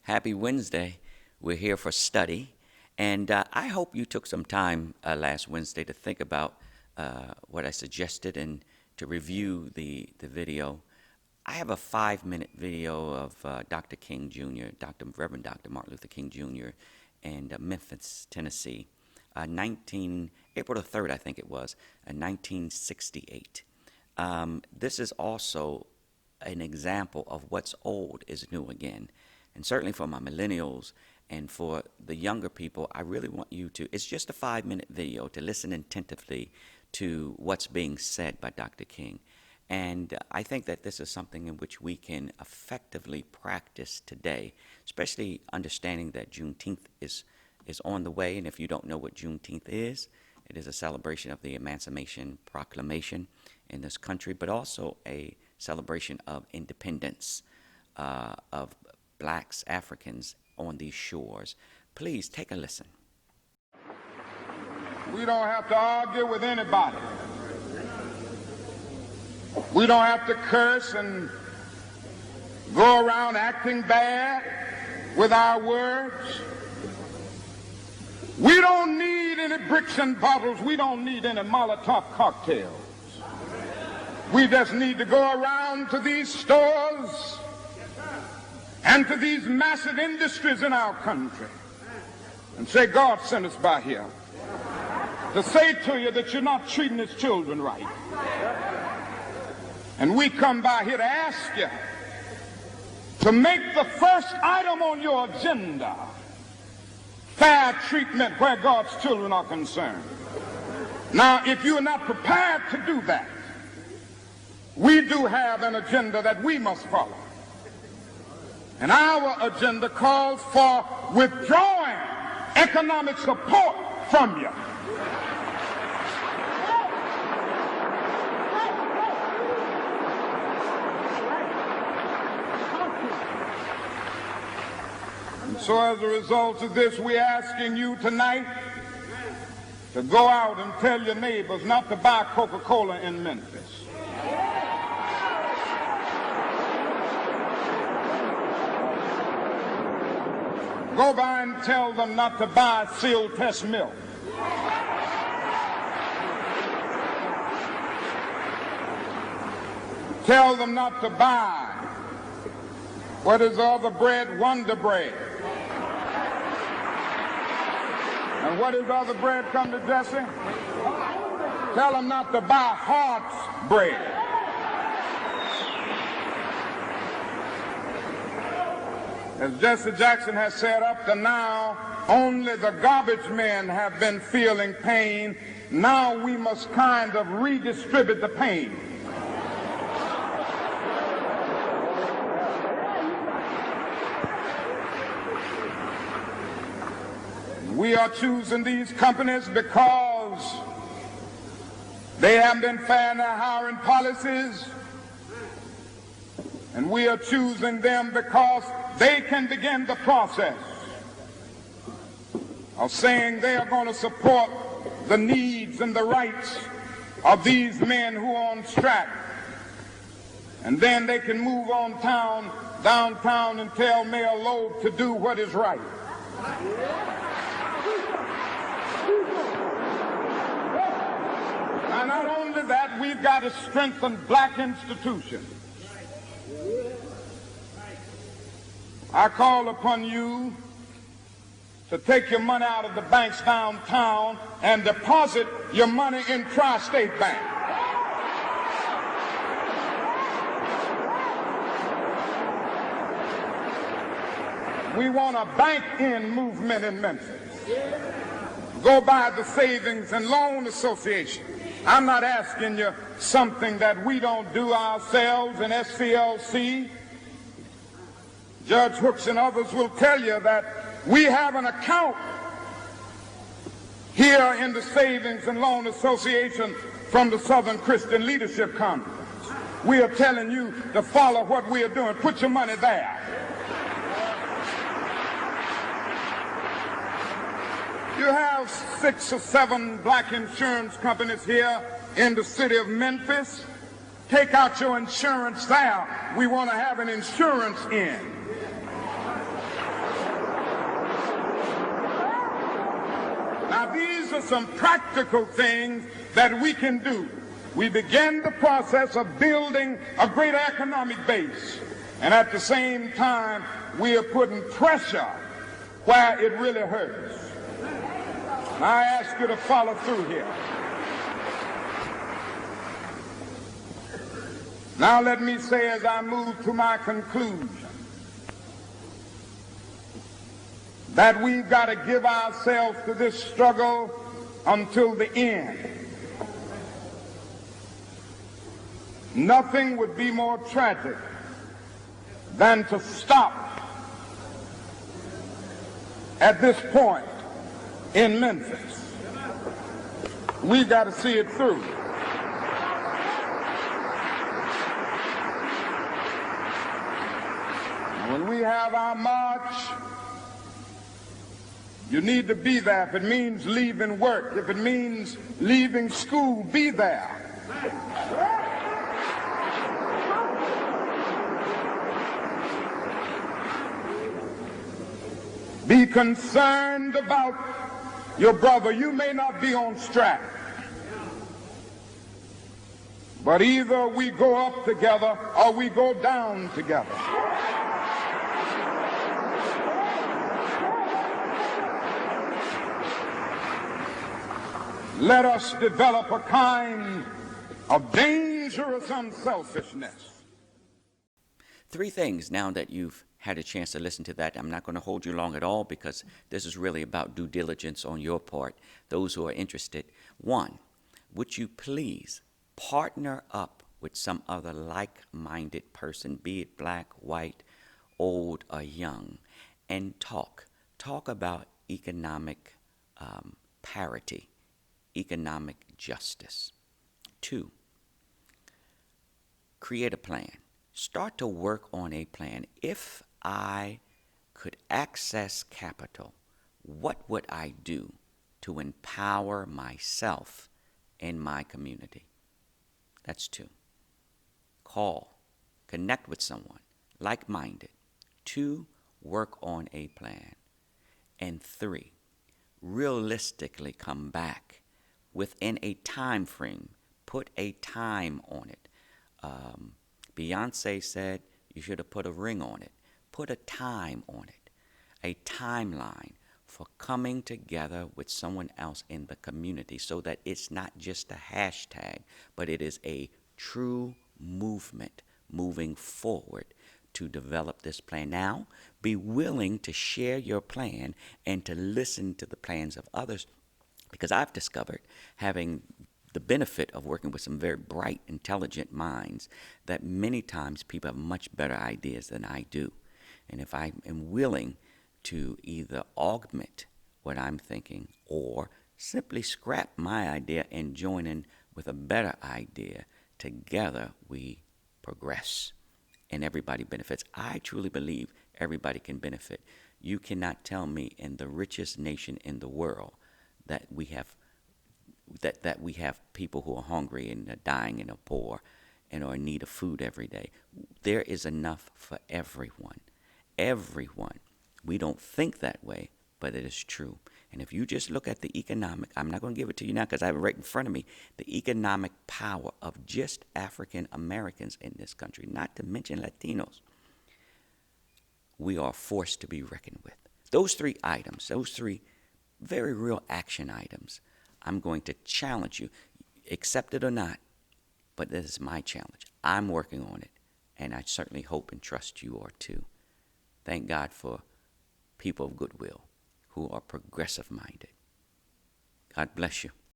Happy Wednesday. We're here for study, and I hope you took some time last Wednesday to think about what I suggested and to review the video. I have a 5-minute video of Dr. King Jr., Reverend Dr. Martin Luther King Jr. in Memphis, Tennessee, April the 3rd, I think it was, 1968. This is also an example of what's old is new again. And certainly for my millennials and for the younger people, I really want you to, it's just a 5-minute video, to listen attentively to what's being said by Dr. King. And I think that this is something in which we can effectively practice today, especially understanding that Juneteenth is on the way. And if you don't know what Juneteenth is, it is a celebration of the Emancipation Proclamation in this country, but also a celebration of independence of blacks, Africans on these shores. Please take a listen. We don't have to argue with anybody. We don't have to curse and go around acting bad with our words. We don't need any bricks and bottles. We don't need any Molotov cocktails. We just need to go around to these stores and to these massive industries in our country and say, God sent us by here to say to you that you're not treating his children right. And we come by here to ask you to make the first item on your agenda fair treatment where God's children are concerned. Now, if you're not prepared to do that, we do have an agenda that we must follow. And our agenda calls for withdrawing economic support from you. And so as a result of this, we're asking you tonight to go out and tell your neighbors not to buy Coca-Cola in Memphis. Go by and tell them not to buy sealed test milk. Tell them not to buy, what is the other bread? Wonder Bread. And what is the other bread, come to Jesse? Tell them not to buy Hart's bread. As Jesse Jackson has said, up to now, only the garbage men have been feeling pain. Now we must kind of redistribute the pain. We are choosing these companies because they have been fair in their hiring policies. And we are choosing them because they can begin the process of saying they are going to support the needs and the rights of these men who are on strike. And then they can move on downtown and tell Mayor Loeb to do what is right. Now, not only that, we've got to strengthen black institutions. I call upon you to take your money out of the banks downtown and deposit your money in Tri-State Bank. We want a bank-in movement in Memphis. Go by the Savings and Loan Association. I'm not asking you something that we don't do ourselves in SCLC. Judge Hooks and others will tell you that we have an account here in the Savings and Loan Association from the Southern Christian Leadership Conference. We are telling you to follow what we are doing. Put your money there. You have 6 or 7 black insurance companies here in the city of Memphis. Take out your insurance there. We want to have an insurance in. Now, these are some practical things that we can do. We begin the process of building a great economic base, and at the same time, we are putting pressure where it really hurts. Now, I ask you to follow through here. Now, let me say as I move to my conclusion that we've got to give ourselves to this struggle until the end. Nothing would be more tragic than to stop at this point in Memphis. We've got to see it through. When we have our march, you need to be there. If it means leaving work, if it means leaving school, be there. Be concerned about your brother. You may not be on strike, but either we go up together or we go down together. Let us develop a kind of dangerous unselfishness. 3 things now that you've had a chance to listen to that. I'm not going to hold you long at all because this is really about due diligence on your part, those who are interested. 1, would you please partner up with some other like-minded person, be it black, white, old, or young, and talk about economic parity, economic justice. 2, create a plan. Start to work on a plan. If I could access capital, what would I do to empower myself and my community? That's 2. Call, connect with someone like-minded. 2, work on a plan. And 3, realistically come back within a time frame. Put a time on it. Beyonce said you should have put a ring on it. Put a time on it, a timeline for coming together with someone else in the community so that it's not just a hashtag, but it is a true movement moving forward to develop this plan. Now, be willing to share your plan and to listen to the plans of others, because I've discovered, having the benefit of working with some very bright, intelligent minds, that many times people have much better ideas than I do. And if I am willing to either augment what I'm thinking or simply scrap my idea and join in with a better idea, together we progress and everybody benefits. I truly believe everybody can benefit. You cannot tell me in the richest nation in the world that we have people who are hungry and are dying and are poor and are in need of food every day. There is enough for everyone. Everyone. We don't think that way, but it is true. And if you just look at the economic, I'm not going to give it to you now because I have it right in front of me, the economic power of just African Americans in this country, not to mention Latinos, we are forced to be reckoned with. Those 3 items, those 3 very real action items, I'm going to challenge you, accept it or not, but this is my challenge. I'm working on it, and I certainly hope and trust you are too. Thank God for people of goodwill who are progressive-minded. God bless you.